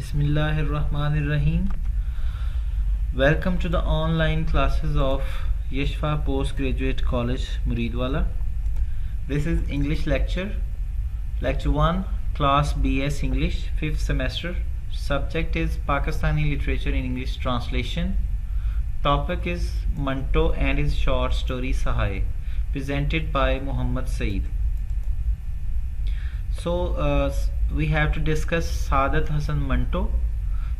Bismillahirrahmanirrahim. Welcome to the online classes of Yeshfa Postgraduate College, Muridwala. This is English lecture. Lecture 1, Class BS English, 5th semester. Subject is Pakistani Literature in English Translation. Topic is Manto and his short story Sahai, presented by Muhammad Saeed. So we have to discuss Saadat Hasan Manto.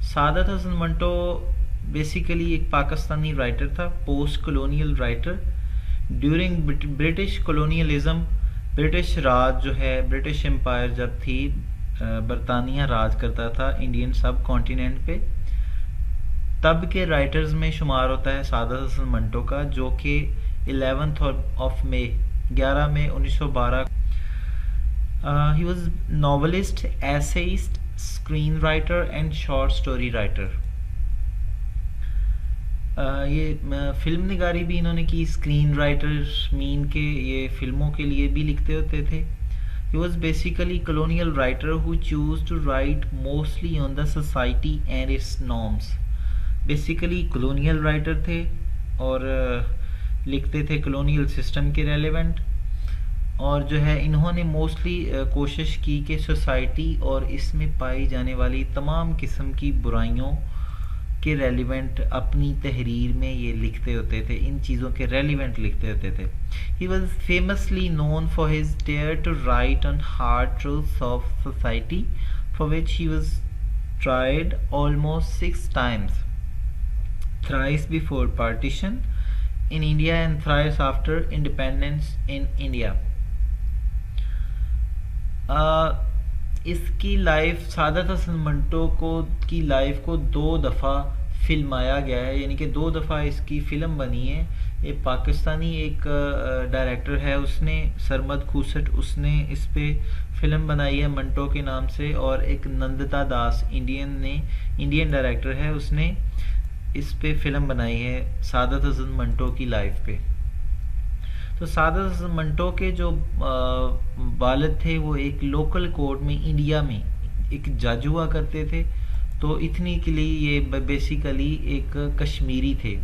Saadat Hasan Manto basically ایک Pakistani writer تھا، post colonial writer. During British colonialism, British Raj جو ہے، British umpire جب تھی، برطانیہ راج کرتا تھا Indian سب continent پہ، تب کے رائٹرز میں شمار ہوتا ہے سعادت حسن منٹو کا، جو کہ 11 مئی 1912. He was novelist, essayist, screen writer and short story writer. یہ فلم نگاری بھی انہوں نے کی. اسکرین رائٹر مین کے یہ فلموں کے لیے بھی لکھتے ہوتے تھے. He was basically colonial writer who chose to write mostly on the society and its norms. Basically colonial writer تھے اور لکھتے تھے کلونیل سسٹم کے ریلیونٹ، اور جو ہے انہوں نے موسٹلی کوشش کی کہ سوسائٹی اور اس میں پائی جانے والی تمام قسم کی برائیوں کے ریلیونٹ اپنی تحریر میں یہ لکھتے ہوتے تھے، ان چیزوں کے ریلیونٹ لکھتے ہوتے تھے. He was famously known for his dare to write on hard truths of society for which he was tried almost 6 times, thrice before partition in India and thrice after independence in India. اس کی life, Saadat Hasan Manto کی life کو 2 دفعہ فلمایا گیا ہے، یعنی کہ 2 دفعہ اس کی فلم بنی ہے. یہ پاکستانی ایک ڈائریکٹر ہے، اس نے سرمد کھوسٹ، اس نے اس پہ فلم بنائی ہے منٹو کے نام سے، اور ایک نندتا داس انڈین ڈائریکٹر ہے، اس نے اس پہ فلم بنائی ہے سعادت حسن منٹو کی لائف پہ. تو سعادت حسن منٹو کے جو والد تھے وہ ایک لوکل کورٹ میں انڈیا میں ایک جج ہوا کرتے تھے. تو اتنی کے لیے یہ بیسیکلی ایک کشمیری تھے.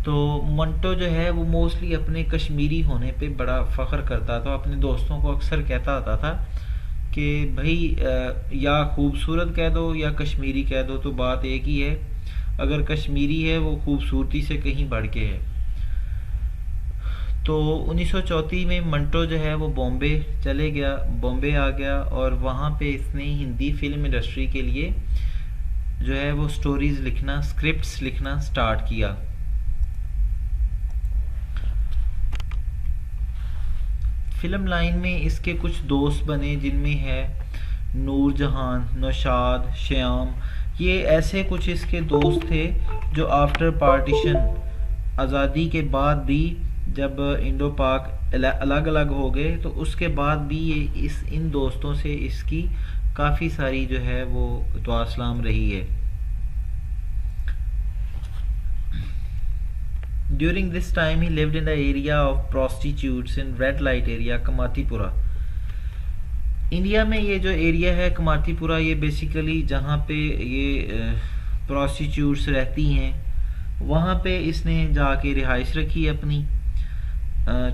تو منٹو جو ہے وہ موسٹلی اپنے کشمیری ہونے پہ بڑا فخر کرتا تھا. اپنے دوستوں کو اکثر کہتا ہوتا تھا کہ بھائی یا خوبصورت کہہ دو یا کشمیری کہہ دو، تو بات ایک ہی ہے. اگر کشمیری ہے وہ خوبصورتی سے کہیں بڑھ کے ہے. تو 1934 میں منٹو جو ہے وہ بامبے آ گیا، اور وہاں پہ اس نے ہندی فلم انڈسٹری کے لیے جو ہے وہ سٹوریز لکھنا، سکرپٹس لکھنا سٹارٹ کیا. فلم لائن میں اس کے کچھ دوست بنے، جن میں ہے نور جہان، نوشاد، شیام. یہ ایسے کچھ اس کے دوست تھے جو آفٹر پارٹیشن، آزادی کے بعد بھی، جب انڈو پاک الگ الگ ہو گئے، تو اس کے بعد بھی یہ ان دوستوں سے اس کی کافی ساری جو ہے وہ دعا سلام رہی ہے. During this time he lived in the area of prostitutes in red light area, Kamathipura. India میں یہ جو ایریا ہے کماتی پورہ، یہ بیسیکلی جہاں پہ یہ پروسٹیٹیوٹس رہتی ہیں، وہاں پہ اس نے جا کے رہائش رکھی اپنی.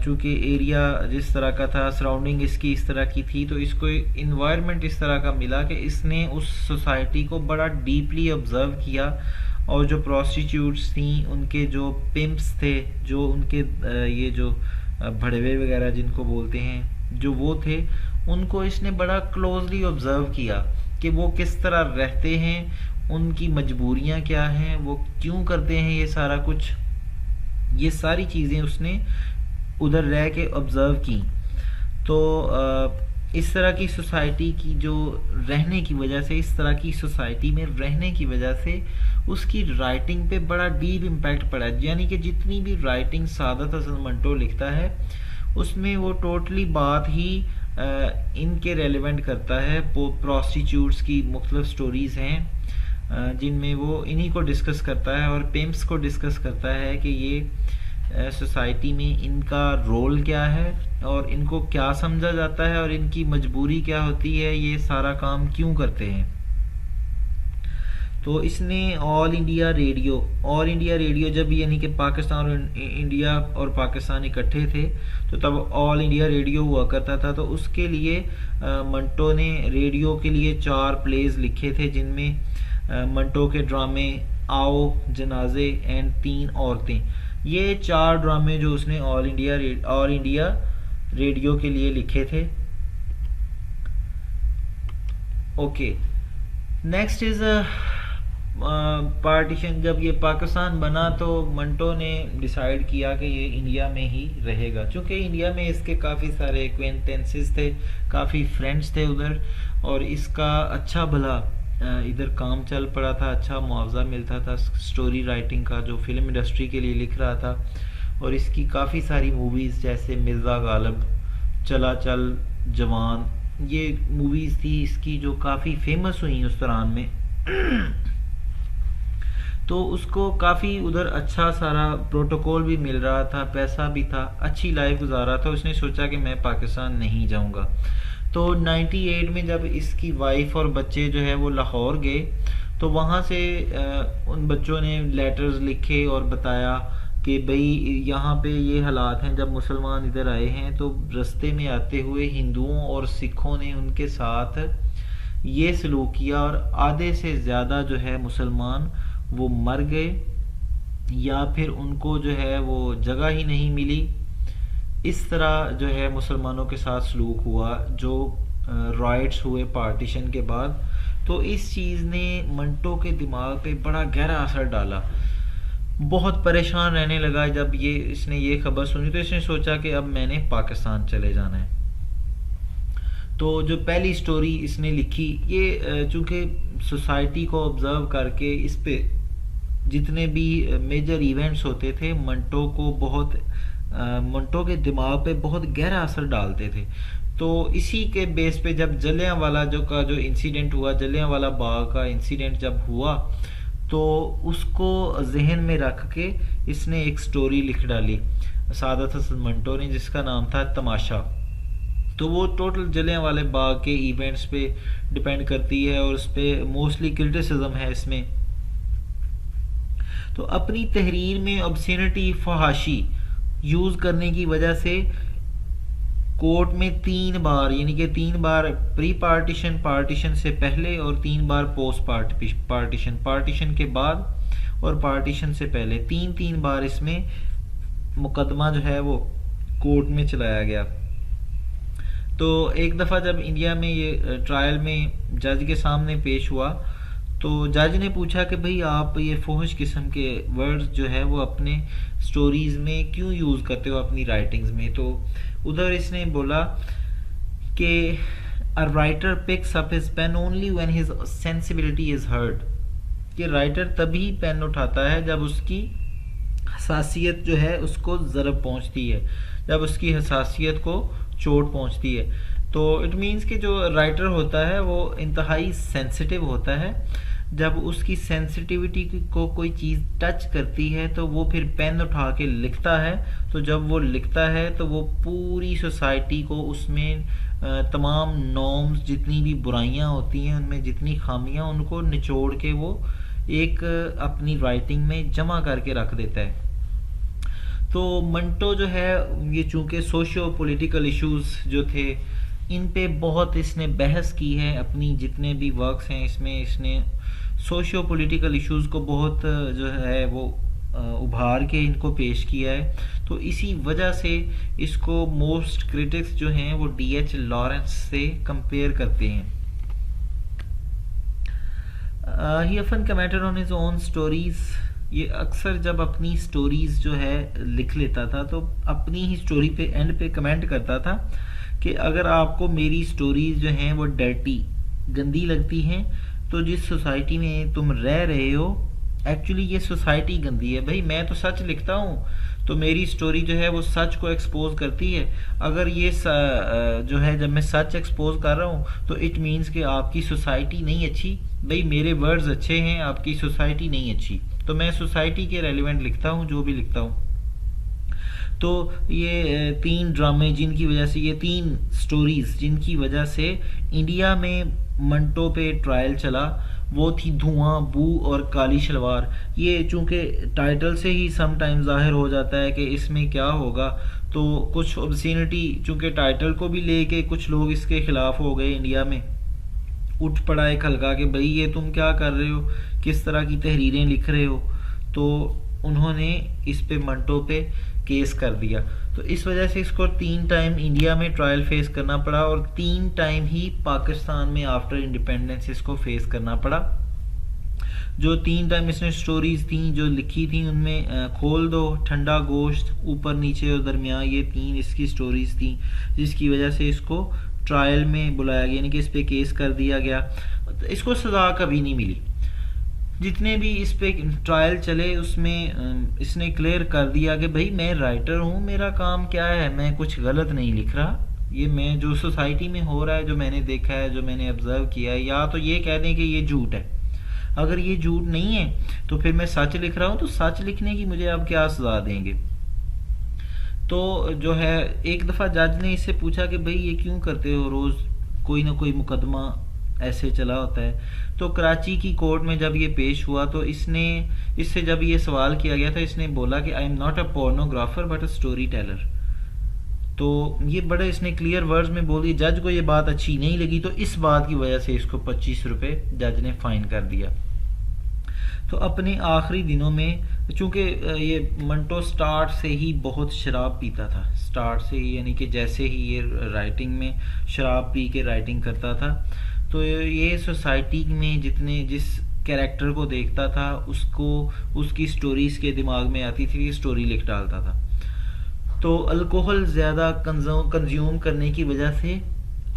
چونکہ ایریا جس طرح کا تھا، سراؤنڈنگ اس کی اس طرح کی تھی، تو اس کو انوائرمنٹ اس طرح کا ملا کہ اس نے اس سوسائٹی کو بڑا ڈیپلی آبزرو کیا. اور جو پروسٹیٹیوٹس تھیں، ان کے جو پمپس تھے، جو ان کے یہ جو بھڑوے وغیرہ جن کو بولتے ہیں، جو وہ تھے، ان کو اس نے بڑا کلوزلی آبزرو کیا کہ وہ کس طرح رہتے ہیں، ان کی مجبوریاں کیا ہیں، وہ کیوں کرتے ہیں یہ سارا کچھ. یہ ساری چیزیں اس نے ادھر رہ کے آبزرو کی. تو اس طرح کی سوسائٹی کی جو رہنے کی وجہ سے، اس طرح کی سوسائٹی میں رہنے کی وجہ سے اس کی رائٹنگ پہ بڑا ڈیپ امپیکٹ پڑا. یعنی کہ جتنی بھی رائٹنگ سعادت حسن منٹو لکھتا ہے، اس میں وہ ٹوٹلی بات ہی ان کے ریلیونٹ کرتا ہے. پروسٹیٹیوٹس کی مختلف سٹوریز ہیں جن میں وہ انہی کو ڈسکس کرتا ہے، اور پیمپس کو ڈسکس کرتا ہے کہ یہ سوسائٹی میں ان کا رول کیا ہے، اور ان کو کیا سمجھا جاتا ہے، اور ان کی مجبوری کیا ہوتی ہے، یہ سارا کام کیوں کرتے ہیں. تو اس نے آل انڈیا ریڈیو جب یعنی کہ پاکستان اور انڈیا اور پاکستان اکٹھے تھے تو تب آل انڈیا ریڈیو ہوا کرتا تھا، تو اس کے لیے منٹو نے ریڈیو کے لیے 4 پلیز لکھے تھے، جن میں منٹو کے ڈرامے آؤ، جنازے اینڈ 3 عورتیں، یہ 4 ڈرامے جو اس نے آل انڈیا ریڈیو کے لیے لکھے تھے. Okay, next is partition. جب یہ پاکستان بنا تو منٹو نے ڈیسائیڈ کیا کہ یہ انڈیا میں ہی رہے گا، چونکہ انڈیا میں اس کے کافی سارے ایکوینٹنسز تھے، کافی فرینڈس تھے ادھر، اور اس کا اچھا بھلا ادھر کام چل پڑا تھا، اچھا معاوضہ ملتا تھا سٹوری رائٹنگ کا، جو فلم انڈسٹری کے لیے لکھ رہا تھا. اور اس کی کافی ساری موویز جیسے مرزا غالب، چلا چل، جوان، یہ موویز تھی اس کی جو کافی فیمس ہوئیں اس دوران میں. تو اس کو کافی ادھر اچھا سارا پروٹوکول بھی مل رہا تھا، پیسہ بھی تھا، اچھی لائف گزارا تھا. اس نے سوچا کہ میں پاکستان نہیں جاؤں گا. تو 98 میں جب اس کی وائف اور بچے جو ہے وہ لاہور گئے تو وہاں سے ان بچوں نے لیٹرز لکھے اور بتایا کہ بھئی یہاں پہ یہ حالات ہیں. جب مسلمان ادھر آئے ہیں تو رستے میں آتے ہوئے ہندوؤں اور سکھوں نے ان کے ساتھ یہ سلوک کیا، اور آدھے سے زیادہ جو ہے مسلمان وہ مر گئے، یا پھر ان کو جو ہے وہ جگہ ہی نہیں ملی. اس طرح جو ہے مسلمانوں کے ساتھ سلوک ہوا جو رائٹس ہوئے پارٹیشن کے بعد. تو اس چیز نے منٹو کے دماغ پہ بڑا گہرا اثر ڈالا، بہت پریشان رہنے لگا. جب اس نے یہ خبر سنی تو اس نے سوچا کہ اب میں نے پاکستان چلے جانا ہے. تو جو پہلی سٹوری اس نے لکھی، یہ چونکہ سوسائٹی کو آبزرو کر کے اس پہ جتنے بھی میجر ایونٹس ہوتے تھے منٹو کے دماغ پہ بہت گہرا اثر ڈالتے تھے. تو اسی کے بیس پہ جب جلیانوالہ جو انسیڈنٹ ہوا، جلیانوالہ باغ کا انسیڈنٹ جب ہوا، تو اس کو ذہن میں رکھ کے اس نے ایک سٹوری لکھ ڈالی سعادت حسن منٹو نے، جس کا نام تھا تماشا. تو وہ ٹوٹل جلیانوالہ باغ کے ایونٹس پہ ڈیپینڈ کرتی ہے، اور اس پہ موسٹلی کرٹیسزم ہے اس میں. تو اپنی تحریر میں obscenity، فحاشی یوز کرنے کی وجہ سے کورٹ میں 3 بار، یعنی کہ 3 بار پری پارٹیشن سے پہلے، اور 3 بار پوسٹ پارٹیشن کے بعد اور پارٹیشن سے پہلے، 3 بار اس میں مقدمہ جو ہے وہ کورٹ میں چلایا گیا. تو ایک دفعہ جب انڈیا میں یہ ٹرائل میں جج کے سامنے پیش ہوا تو جج نے پوچھا کہ بھئی آپ یہ فحش قسم کے ورڈز جو ہے وہ اپنے سٹوریز میں کیوں یوز کرتے ہو اپنی رائٹنگز میں. تو ادھر اس نے بولا کہ a writer picks up his pen only when his sensibility is hurt. کہ رائٹر تبھی پین اٹھاتا ہے جب اس کی حساسیت جو ہے اس کو ضرب پہنچتی ہے، جب اس کی حساسیت کو چوٹ پہنچتی ہے. تو اٹ مینس کہ جو رائٹر ہوتا ہے وہ انتہائی سینسٹیو ہوتا ہے. جب اس کی سینسٹیوٹی کو کوئی چیز ٹچ کرتی ہے تو وہ پھر پین اٹھا کے لکھتا ہے. تو جب وہ لکھتا ہے تو وہ پوری سوسائٹی کو اس میں تمام نارمز، جتنی بھی برائیاں ہوتی ہیں، ان میں جتنی خامیاں، ان کو نچوڑ کے وہ ایک اپنی رائٹنگ میں جمع کر کے رکھ دیتا ہے. تو منٹو جو ہے یہ چونکہ سوشیو پولیٹیکل ایشوز جو تھے ان پہ بہت اس نے بحث کی ہے. اپنی جتنے بھی ورکس ہیں اس میں اس نے سوشیو پولیٹیکل ایشوز کو بہت جو ہے وہ ابھار کے ان کو پیش کیا ہے. تو اسی وجہ سے اس کو موسٹ کرٹکس جو ہیں وہ ڈی ایچ لارنس سے کمپیئر کرتے ہیں. He often commented on his own stories. یہ اکثر جب اپنی سٹوریز جو ہے لکھ لیتا تھا تو اپنی ہی سٹوری پہ اینڈ پہ کمنٹ کرتا تھا کہ اگر آپ کو میری سٹوریز جو ہیں وہ ڈرٹی، گندی لگتی ہیں تو جس سوسائٹی میں تم رہ رہے ہو ایکچولی یہ سوسائٹی گندی ہے. بھائی میں تو سچ لکھتا ہوں تو میری سٹوری جو ہے وہ سچ کو ایکسپوز کرتی ہے. اگر یہ جو ہے جب میں سچ ایکسپوز کر رہا ہوں تو اٹ مینس کہ آپ کی سوسائٹی نہیں اچھی. بھئی میرے ورڈز اچھے ہیں، آپ کی سوسائٹی نہیں اچھی. تو میں سوسائٹی کے ریلیونٹ لکھتا ہوں جو بھی لکھتا ہوں. تو یہ 3 ڈرامے جن کی وجہ سے، یہ 3 سٹوریز جن کی وجہ سے انڈیا میں منٹو پہ ٹرائل چلا، وہ تھی دھواں، بو اور کالی شلوار۔ یہ چونکہ ٹائٹل سے ہی سم ٹائم ظاہر ہو جاتا ہے کہ اس میں کیا ہوگا، تو کچھ obscenity چونکہ ٹائٹل کو بھی لے کے کچھ لوگ اس کے خلاف ہو گئے، انڈیا میں اٹھ پڑا ایک ہلکا کہ بھئی یہ تم کیا کر رہے ہو، کس طرح کی تحریریں لکھ رہے ہو، تو انہوں نے اس پہ منٹو پہ کیس کر دیا۔ تو اس وجہ سے اس کو 3 ٹائم انڈیا میں ٹرائل فیس کرنا پڑا، اور 3 ٹائم ہی پاکستان میں آفٹر انڈیپینڈنس اس کو فیس کرنا پڑا۔ جو 3 ٹائم اس نے سٹوریز تھیں جو لکھی تھیں، ان میں کھول دو، ٹھنڈا گوشت، اوپر نیچے اور درمیان، یہ 3 اس کی سٹوریز تھیں، جس کی وجہ سے اس کو ٹرائل میں بلایا گیا، یعنی کہ اس پہ کیس کر دیا گیا۔ اس کو سزا کبھی نہیں ملی۔ جتنے بھی اس پہ ٹرائل چلے اس میں اس نے کلیئر کر دیا کہ بھئی میں رائٹر ہوں، میرا کام کیا ہے، میں کچھ غلط نہیں لکھ رہا، یہ میں جو سوسائٹی میں ہو رہا ہے، جو میں نے دیکھا ہے، جو میں نے آبزرو کیا ہے، یا تو یہ کہہ دیں کہ یہ جھوٹ ہے۔ اگر یہ جھوٹ نہیں ہے تو پھر میں سچ لکھ رہا ہوں، تو سچ لکھنے کی مجھے اب کیا سزا دیں گے؟ تو جو ہے ایک دفعہ جج نے اس سے پوچھا کہ بھئی یہ کیوں کرتے ہو، روز کوئی نہ کوئی مقدمہ ایسے چلا ہوتا ہے۔ تو کراچی کی کورٹ میں جب یہ پیش ہوا تو اس سے جب یہ سوال کیا گیا تھا، اس نے بولا کہ I am not a pornographer but a story teller. تو یہ بڑے اس نے کلیئر ورڈز میں بول دی۔ جج کو یہ بات اچھی نہیں لگی، تو اس بات کی وجہ سے اس کو 25 روپے جج نے فائن کر دیا۔ تو اپنے آخری دنوں میں چونکہ یہ منٹو سٹارٹ سے ہی بہت شراب پیتا تھا، سٹارٹ سے ہی، یعنی کہ جیسے ہی یہ رائٹنگ میں شراب پی کے رائٹنگ کرتا تھا، تو یہ سوسائٹی میں جس کیریکٹر کو دیکھتا تھا اس کی سٹوریز کے دماغ میں آتی تھی، یہ سٹوری لکھ ڈالتا تھا۔ تو الکوہل زیادہ کنزیوم کرنے کی وجہ سے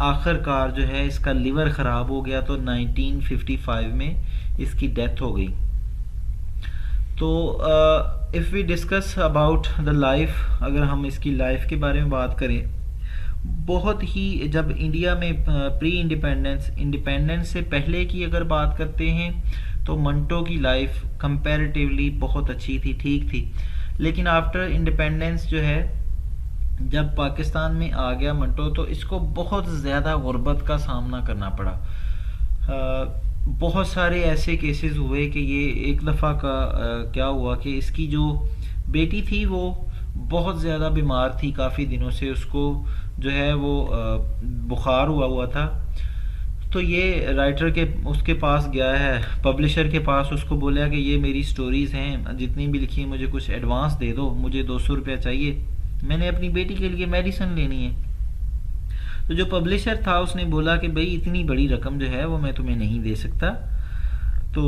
آخر کار جو ہے اس کا لیور خراب ہو گیا، تو 1955 میں اس کی ڈیتھ ہو گئی۔ تو if we discuss about the life، اگر ہم اس کی لائف کے بارے میں بات کریں، بہت ہی جب انڈیا میں پری انڈیپینڈنس سے پہلے کی اگر بات کرتے ہیں تو منٹو کی لائف کمپیریٹیولی بہت اچھی تھی، ٹھیک تھی، لیکن آفٹر انڈیپینڈنس جو ہے جب پاکستان میں آ گیا منٹو، تو اس کو بہت زیادہ غربت کا سامنا کرنا پڑا۔ بہت سارے ایسے کیسز ہوئے کہ یہ ایک دفعہ کا کیا ہوا کہ اس کی جو بیٹی تھی وہ بہت زیادہ بیمار تھی، کافی دنوں سے اس کو جو ہے وہ بخار ہوا تھا۔ تو یہ رائٹر اس کے پاس گیا ہے، پبلشر کے پاس، اس کو بولا کہ یہ میری سٹوریز ہیں، جتنی بھی لکھی ہیں مجھے کچھ ایڈوانس دے دو، مجھے 200 روپیہ چاہیے، میں نے اپنی بیٹی کے لیے میڈیسن لینی ہے۔ تو جو پبلشر تھا اس نے بولا کہ بھئی اتنی بڑی رقم جو ہے وہ میں تمہیں نہیں دے سکتا۔ تو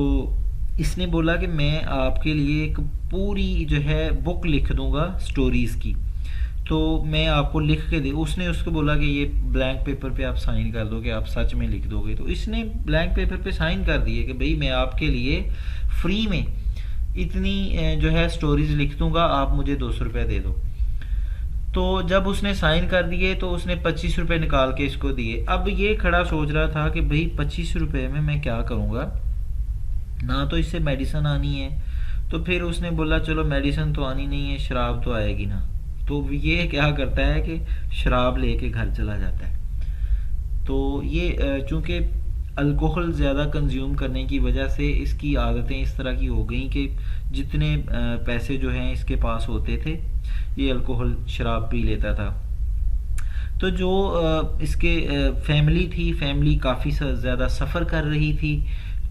اس نے بولا کہ میں آپ کے لیے ایک پوری جو ہے بک لکھ دوں گا سٹوریز کی، تو میں آپ کو لکھ کے اس نے اس کو بولا کہ یہ بلینک پیپر پہ آپ سائن کر دو کہ آپ سچ میں لکھ دو گے۔ تو اس نے بلینک پیپر پہ سائن کر دیے کہ بھئی میں آپ کے لیے فری میں اتنی جو ہے سٹوریز لکھ دوں گا، آپ مجھے 200 روپے دے دو۔ تو جب اس نے سائن کر دیے تو اس نے 25 روپے نکال کے اس کو دیے۔ اب یہ کھڑا سوچ رہا تھا کہ بھئی 25 روپے میں کیا کروں گا، نہ تو اس سے میڈیسن آنی ہے، تو پھر اس نے بولا چلو میڈیسن تو آنی نہیں ہے، شراب تو آئے گی نا، تو یہ کیا کرتا ہے کہ شراب لے کے گھر چلا جاتا ہے۔ تو یہ چونکہ الکوہل زیادہ کنزیوم کرنے کی وجہ سے اس کی عادتیں اس طرح کی ہو گئیں کہ جتنے پیسے جو ہیں اس کے پاس ہوتے تھے یہ الکوہل شراب پی لیتا تھا۔ تو جو اس کے فیملی تھی، فیملی کافی زیادہ سفر کر رہی تھی،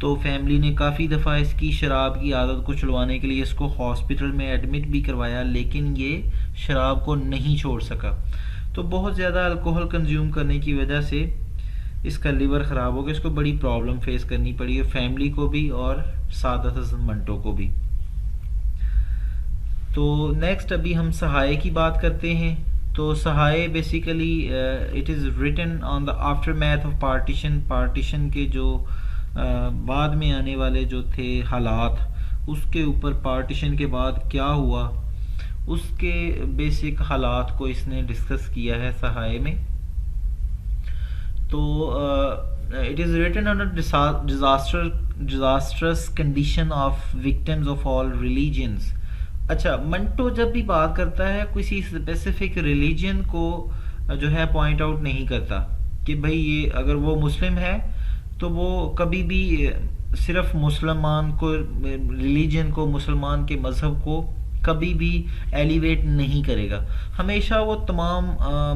تو فیملی نے کافی دفعہ اس کی شراب کی عادت کو چھڑوانے کے لیے اس کو ہاسپٹل میں ایڈمٹ بھی کروایا، لیکن یہ شراب کو نہیں چھوڑ سکا۔ تو بہت زیادہ الکوہل کنزیوم کرنے کی وجہ سے اس کا لیور خراب ہو گیا، اس کو بڑی پرابلم فیس کرنی پڑی، فیملی کو بھی اور سعادت حسن منٹو کو بھی۔ تو نیکسٹ ابھی ہم سہائے کی بات کرتے ہیں۔ تو Sahay basically it is written on the aftermath of partition کے جو بعد میں آنے والے جو تھے حالات، اس کے اوپر پارٹیشن کے بعد کیا ہوا اس کے بیسک حالات کو اس نے ڈسکس کیا ہے سہائے میں۔ تو it is written on a disastrous condition of victims of all religions۔ اچھا، منٹو جب بھی بات کرتا ہے کسی اسپیسیفک ریلیجن کو جو ہے پوائنٹ آؤٹ نہیں کرتا کہ بھئی یہ اگر وہ مسلم ہے تو وہ کبھی بھی صرف مسلمان کو ریلیجن کو مسلمان کے مذہب کو کبھی بھی ایلیویٹ نہیں کرے گا. ہمیشہ وہ تمام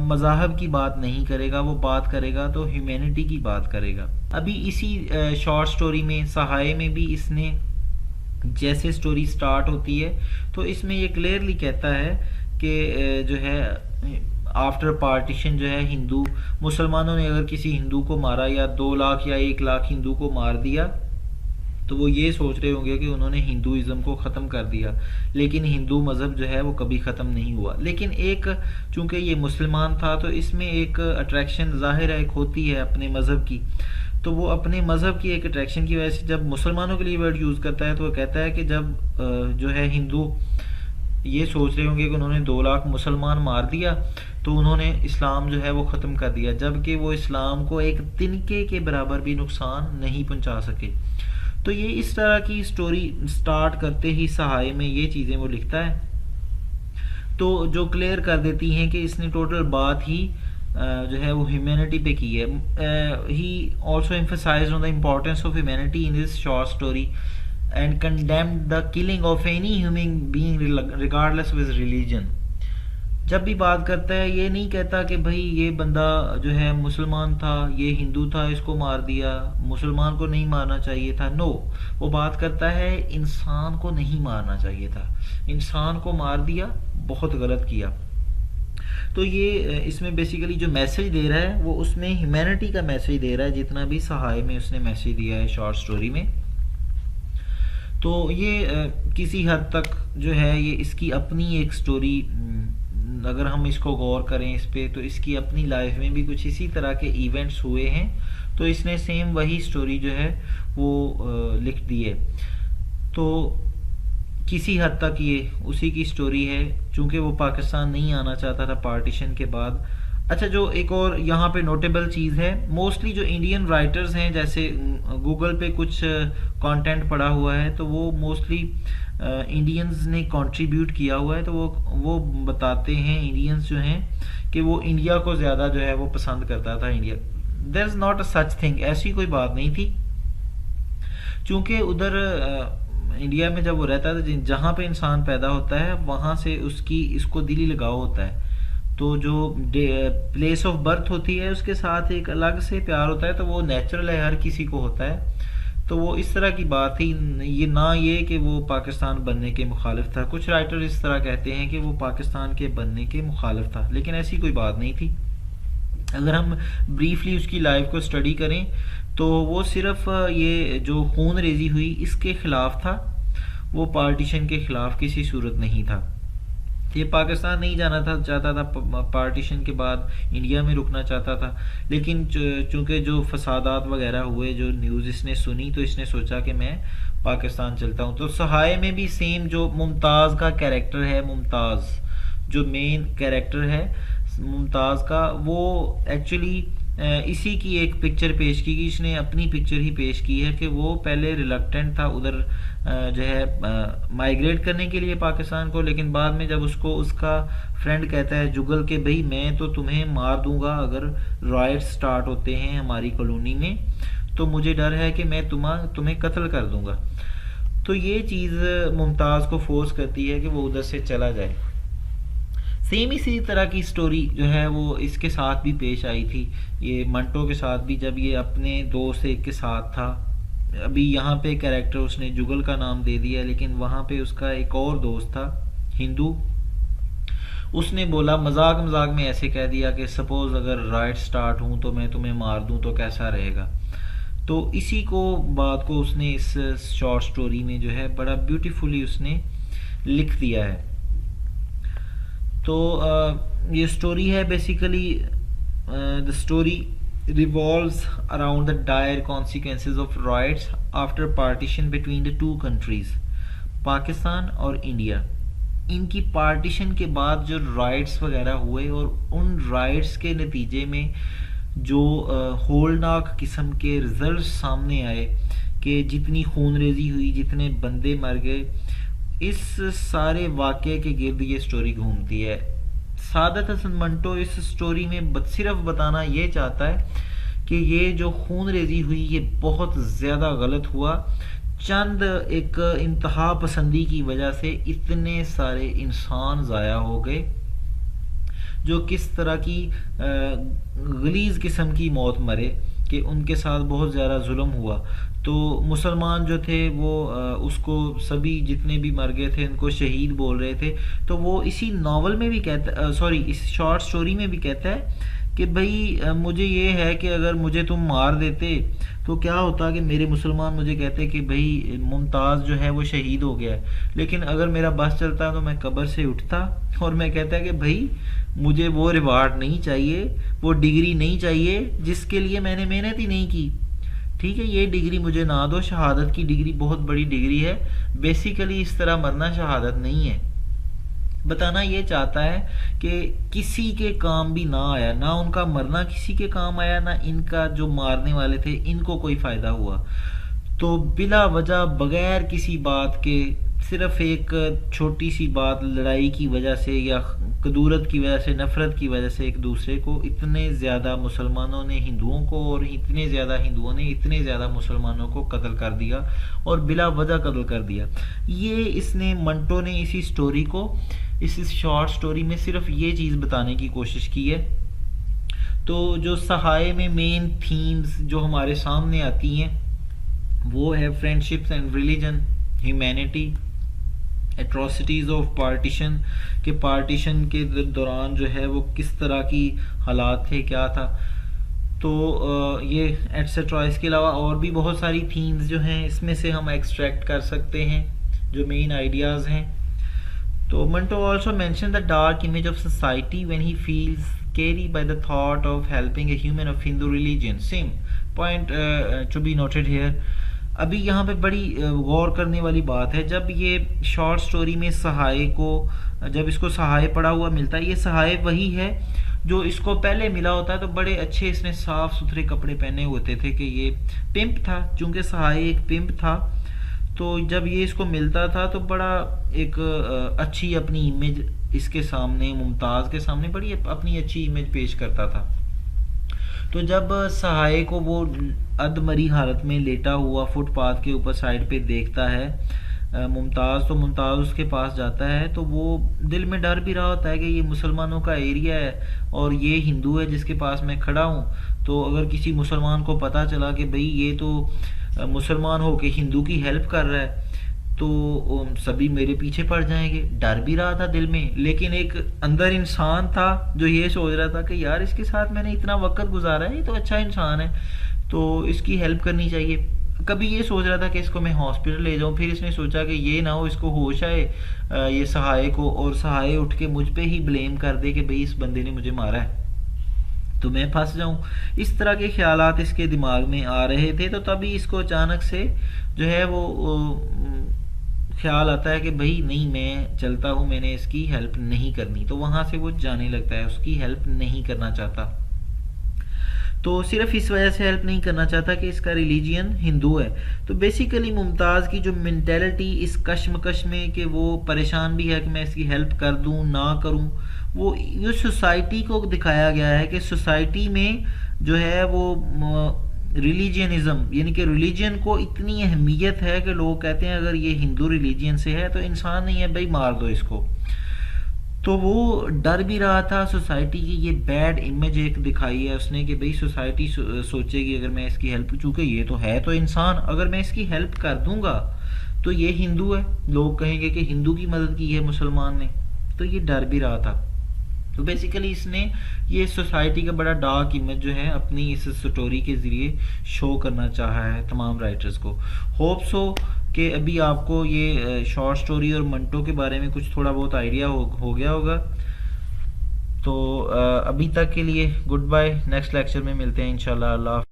مذاہب کی بات نہیں کرے گا, وہ بات کرے گا تو ہیومینٹی کی بات کرے گا. ابھی اسی شارٹ سٹوری میں سہائے میں بھی اس نے جیسے سٹوری سٹارٹ ہوتی ہے تو اس میں یہ کلیئرلی کہتا ہے کہ جو ہے آفٹر پارٹیشن جو ہے ہندو مسلمانوں نے اگر کسی ہندو کو مارا یا 2 لاکھ یا 1 لاکھ ہندو کو مار دیا تو وہ یہ سوچ رہے ہوں گے کہ انہوں نے ہندوازم کو ختم کر دیا, لیکن ہندو مذہب جو ہے وہ کبھی ختم نہیں ہوا. لیکن ایک چونکہ یہ مسلمان تھا تو اس میں ایک اٹریکشن ظاہر ہے ایک ہوتی ہے اپنے مذہب کی, تو وہ اپنے مذہب کی ایک اٹریکشن کی وجہ سے جب مسلمانوں کے لیے ورڈ یوز کرتا ہے تو وہ کہتا ہے کہ جب جو ہے ہندو یہ سوچ رہے ہوں گے کہ انہوں نے 2 لاکھ مسلمان مار دیا تو انہوں نے اسلام جو ہے وہ ختم کر دیا, جبکہ وہ اسلام کو ایک تنکے کے برابر بھی نقصان نہیں پہنچا سکے. تو یہ اس طرح کی سٹوری سٹارٹ کرتے ہی سہائے میں یہ چیزیں وہ لکھتا ہے, تو جو کلیئر کر دیتی ہیں کہ اس نے ٹوٹل بات ہی جو ہے وہ ہیومینٹی پہ کی ہے. He also emphasized on the importance of humanity in this short story and condemned the killing of any human being regardless with religion. جب بھی بات کرتا ہے یہ نہیں کہتا کہ بھائی یہ بندہ جو ہے مسلمان تھا, یہ ہندو تھا, اس کو مار دیا, مسلمان کو نہیں مارنا چاہیے تھا. نو, وہ بات کرتا ہے انسان کو نہیں مارنا چاہیے تھا, انسان کو مار دیا, بہت غلط کیا. تو یہ اس میں بیسیکلی جو میسج دے رہا ہے وہ اس میں ہیومینٹی کا میسج دے رہا ہے, جتنا بھی سہائے میں اس نے میسج دیا ہے شارٹ سٹوری میں. تو یہ کسی حد تک جو ہے یہ اس کی اپنی ایک سٹوری, اگر ہم اس کو غور کریں اس پہ تو اس کی اپنی لائف میں بھی کچھ اسی طرح کے ایونٹس ہوئے ہیں, تو اس نے سیم وہی سٹوری جو ہے وہ لکھ دی ہے. تو کسی حد تک یہ اسی کی سٹوری ہے, چونکہ وہ پاکستان نہیں آنا چاہتا تھا پارٹیشن کے بعد. اچھا, جو ایک اور یہاں پہ نوٹیبل چیز ہے, موسٹلی جو انڈین رائٹرز ہیں, جیسے گوگل پہ کچھ کانٹینٹ پڑا ہوا ہے تو وہ موسٹلی انڈینز نے کنٹریبیوٹ کیا ہوا ہے, تو وہ بتاتے ہیں انڈینز جو ہیں کہ وہ انڈیا کو زیادہ جو ہے وہ پسند کرتا تھا. India, there is not a such thing, ایسی کوئی بات نہیں تھی, چونکہ ادھر انڈیا میں جب وہ رہتا تھا جہاں پہ انسان پیدا ہوتا ہے وہاں سے اس کو دلی لگاؤ ہوتا ہے, تو جو پلیس آف برتھ ہوتی ہے اس کے ساتھ ایک الگ سے پیار ہوتا ہے, تو وہ نیچرل ہے, ہر کسی کو ہوتا ہے. تو وہ اس طرح کی بات تھی, یہ نہ یہ کہ وہ پاکستان بننے کے مخالف تھا. کچھ رائٹر اس طرح کہتے ہیں کہ وہ پاکستان کے بننے کے مخالف تھا, لیکن ایسی کوئی بات نہیں تھی. اگر ہم بریفلی اس کی لائف کو اسٹڈی کریں تو وہ صرف یہ جو خون ریزی ہوئی اس کے خلاف تھا, وہ پارٹیشن کے خلاف کسی صورت نہیں تھا. یہ پاکستان نہیں جانا چاہتا تھا, پارٹیشن کے بعد انڈیا میں رکنا چاہتا تھا, لیکن چونکہ جو فسادات وغیرہ ہوئے, جو نیوز اس نے سنی, تو اس نے سوچا کہ میں پاکستان چلتا ہوں. تو سہائے میں بھی سیم جو ممتاز کا کیریکٹر ہے, ممتاز جو مین کیریکٹر ہے ممتاز کا, وہ ایکچولی اسی کی ایک پکچر پیش کی گئی, اس نے اپنی پکچر ہی پیش کی ہے کہ وہ پہلے ریلکٹنٹ تھا ادھر جو ہے مائیگریٹ کرنے کے لیے پاکستان کو, لیکن بعد میں جب اس کو اس کا فرینڈ کہتا ہے جگل کہ بھائی میں تو تمہیں مار دوں گا اگر رائٹ سٹارٹ ہوتے ہیں ہماری کالونی میں, تو مجھے ڈر ہے کہ میں تمہیں قتل کر دوں گا. تو یہ چیز ممتاز کو فورس کرتی ہے کہ وہ ادھر سے چلا جائے. سیم اسی طرح کی سٹوری جو ہے وہ اس کے ساتھ بھی پیش آئی تھی, یہ منٹو کے ساتھ بھی, جب یہ اپنے دوست ایک کے ساتھ تھا. ابھی یہاں پہ کیریکٹر اس نے جگل کا نام دے دیا, لیکن وہاں پہ اس کا ایک اور دوست تھا ہندو, اس نے بولا مذاق میں ایسے کہہ دیا کہ سپوز اگر رائٹ سٹارٹ ہوں تو میں تمہیں مار دوں تو کیسا رہے گا. تو اسی بات کو اس نے اس شارٹ سٹوری میں جو ہے بڑا بیوٹیفلی اس نے لکھ دیا ہے. تو یہ سٹوری ہے basically the story revolves around the dire consequences of riots after partition between the two countries, Pakistan اور انڈیا. ان کی پارٹیشن کے بعد جو رائٹس وغیرہ ہوئے اور ان رائٹس کے نتیجے میں جو ہولناک قسم کے رزلٹس سامنے آئے کہ جتنی خون ریزی ہوئی, جتنے بندے مر گئے, اس سارے واقعے کے گرد یہ سٹوری گھومتی ہے. سعادت حسن منٹو اس سٹوری میں صرف بتانا یہ چاہتا ہے کہ کہ یہ جو خون ریزی ہوئی یہ بہت زیادہ غلط ہوا، چند ایک انتہا پسندی کی وجہ سے اتنے سارے انسان ضائع ہو گئے، جو کس طرح کی غلیظ قسم کی موت مرے کہ ان کے ساتھ بہت زیادہ ظلم ہوا۔ تو مسلمان جو تھے وہ اس کو سبھی جتنے بھی مر گئے تھے ان کو شہید بول رہے تھے۔ تو وہ اسی ناول میں بھی کہتا اس شارٹ سٹوری میں بھی کہتا ہے کہ بھئی مجھے یہ ہے کہ اگر مجھے تم مار دیتے تو کیا ہوتا کہ میرے مسلمان مجھے کہتے کہ بھئی ممتاز جو ہے وہ شہید ہو گیا ہے، لیکن اگر میرا بس چلتا تو میں قبر سے اٹھتا اور میں کہتا کہ بھئی مجھے وہ ریوارڈ نہیں چاہیے، وہ ڈگری نہیں چاہیے جس کے لیے میں نے محنت ہی نہیں کی، ٹھیک ہے، یہ ڈگری مجھے نہ دو۔ شہادت کی ڈگری بہت بڑی ڈگری ہے، بیسیکلی اس طرح مرنا شہادت نہیں ہے۔ بتانا یہ چاہتا ہے کہ کسی کے کام بھی نہ آیا، نہ ان کا مرنا کسی کے کام آیا، نہ ان کا جو مارنے والے تھے ان کو کوئی فائدہ ہوا۔ تو بلا وجہ بغیر کسی بات کے، صرف ایک چھوٹی سی بات لڑائی کی وجہ سے یا کدورت کی وجہ سے، نفرت کی وجہ سے ایک دوسرے کو، اتنے زیادہ مسلمانوں نے ہندوؤں کو اور اتنے زیادہ ہندوؤں نے اتنے زیادہ مسلمانوں کو قتل کر دیا اور بلا وجہ قتل کر دیا۔ یہ اس نے منٹو نے اسی سٹوری کو، اس شارٹ سٹوری میں صرف یہ چیز بتانے کی کوشش کی ہے۔ تو جو سہائے میں مین تھیمز جو ہمارے سامنے آتی ہیں وہ ہے friendships and religion, humanity, atrocities of partition, کہ پارٹیشن کے دوران جو ہے وہ کس طرح کی حالات تھے، کیا تھا، تو یہ ایٹسٹرا۔ اس کے علاوہ اور بھی بہت ساری تھیمز جو ہیں اس میں سے ہم ایکسٹریکٹ کر سکتے ہیں جو مین آئیڈیاز ہیں۔ تو Manto also mention the dark image of society when he feels carried by the thought of helping a human of Hindu religion. Same point to be noted here. ابھی یہاں پہ بڑی غور کرنے والی بات ہے، جب یہ شارٹ سٹوری میں سہائے کو، جب اس کو سہائے پڑا ہوا ملتا ہے، یہ سہائے وہی ہے جو اس کو پہلے ملا ہوتا ہے، تو بڑے اچھے اس نے صاف ستھرے کپڑے پہنے ہوتے تھے کہ یہ پمپ تھا، چونکہ سہائے ایک پمپ تھا، تو جب یہ اس کو ملتا تھا تو بڑا ایک اچھی اپنی امیج اس کے سامنے، ممتاز کے سامنے بڑی اپنی اچھی امیج پیش کرتا تھا۔ تو جب سہائے کو وہ ادمری حالت میں لیٹا ہوا فٹ پاتھ کے اوپر سائڈ پہ دیکھتا ہے ممتاز، تو ممتاز اس کے پاس جاتا ہے، تو وہ دل میں ڈر بھی رہا ہوتا ہے کہ یہ مسلمانوں کا ایریا ہے اور یہ ہندو ہے جس کے پاس میں کھڑا ہوں، تو اگر کسی مسلمان کو پتہ چلا کہ بھئی یہ تو مسلمان ہو کے ہندو کی ہیلپ کر رہا ہے تو سبھی میرے پیچھے پڑ جائیں گے۔ ڈر بھی رہا تھا دل میں، لیکن ایک اندر انسان تھا جو یہ سوچ رہا تھا کہ یار اس کے ساتھ میں نے اتنا وقت گزارا ہے، یہ تو اچھا انسان ہے، تو اس کی ہیلپ کرنی چاہیے۔ کبھی یہ سوچ رہا تھا کہ اس کو میں ہاسپٹل لے جاؤں، پھر اس نے سوچا کہ یہ نہ ہو اس کو ہوش آئے یہ سہائے کو، اور سہائے اٹھ کے مجھ پہ ہی بلیم کر دے کہ بھئی اس بندے نے مجھے مارا ہے تو میں پھنس جاؤں۔ اس طرح کے خیالات اس کے دماغ میں آ رہے تھے، تو تبھی اس کو اچانک سے جو ہے وہ خیال آتا ہے کہ بھئی نہیں، میں چلتا ہوں، میں نے اس کی ہیلپ نہیں کرنی، تو وہاں سے وہ جانے لگتا ہے، اس کی ہیلپ نہیں کرنا چاہتا۔ تو صرف اس وجہ سے ہیلپ نہیں کرنا چاہتا کہ اس کا ریلیجین ہندو ہے۔ تو بیسیکلی ممتاز کی جو مینٹیلٹی اس کشمکش میں کہ وہ پریشان بھی ہے کہ میں اس کی ہیلپ کر دوں نہ کروں، وہ سوسائٹی کو دکھایا گیا ہے کہ سوسائٹی میں جو ہے وہ ریلیجنزم، یعنی کہ ریلیجن کو اتنی اہمیت ہے کہ لوگ کہتے ہیں اگر یہ ہندو ریلیجن سے ہے تو انسان نہیں ہے، بھائی مار دو اس کو۔ تو وہ ڈر بھی رہا تھا، سوسائٹی کی یہ بیڈ امیج ایک دکھائی ہے اس نے کہ بھئی سوسائٹی سوچے گی اگر میں اس کی ہیلپ، چونکہ یہ تو ہے تو انسان، اگر میں اس کی ہیلپ کر دوں گا تو یہ ہندو ہے، لوگ کہیں گے کہ ہندو کی مدد کی ہے مسلمان نے، تو یہ ڈر بھی رہا تھا۔ تو بیسیکلی اس نے یہ سوسائٹی کا بڑا ڈارک امیج جو ہے اپنی اس سٹوری کے ذریعے شو کرنا چاہا ہے تمام رائٹرز کو۔ ہوپ سو کہ ابھی آپ کو یہ شارٹ سٹوری اور منٹو کے بارے میں کچھ تھوڑا بہت آئیڈیا ہو گیا ہوگا۔ تو ابھی تک کے لیے گڈ بائے، نیکسٹ لیکچر میں ملتے ہیں انشاءاللہ۔ اللہ